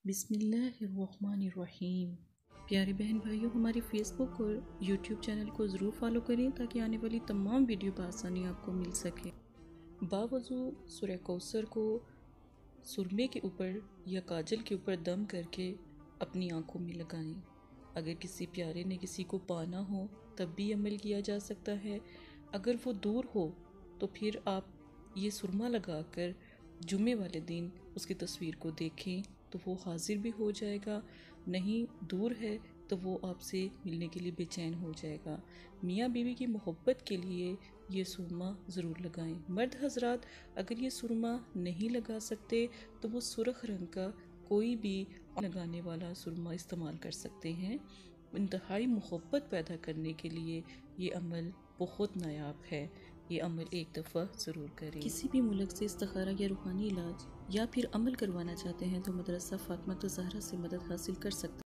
बिस्मिल्लाहिर्रहमानिर्रहीम। प्यारे बहन भाइयों, हमारे फेसबुक और यूट्यूब चैनल को ज़रूर फॉलो करें ताकि आने वाली तमाम वीडियो बआसानी आपको मिल सके। बावजू सूरह कौसर को सुरमे के ऊपर या काजल के ऊपर दम करके अपनी आंखों में लगाएं। अगर किसी प्यारे ने किसी को पाना हो तब भी अमल किया जा सकता है। अगर वो दूर हो तो फिर आप ये सुरमा लगाकर जुमे वाले दिन उसकी तस्वीर को देखें तो वो हाजिर भी हो जाएगा। नहीं दूर है तो वो आपसे मिलने के लिए बेचैन हो जाएगा। मियाँ बीवी की मोहब्बत के लिए ये सुरमा ज़रूर लगाएं। मर्द हजरात अगर ये सुरमा नहीं लगा सकते तो वो सुर्ख रंग का कोई भी लगाने वाला सुरमा इस्तेमाल कर सकते हैं। इंतहाई मोहब्बत पैदा करने के लिए ये अमल बहुत नायाब है। ये अमल एक दफ़ा ज़रूर करें। किसी भी मुल्क से इस्तिखारा या रूहानी इलाज या फिर अमल करवाना चाहते हैं तो मदरसा फातिमा ज़हरा से मदद हासिल कर सकते हैं।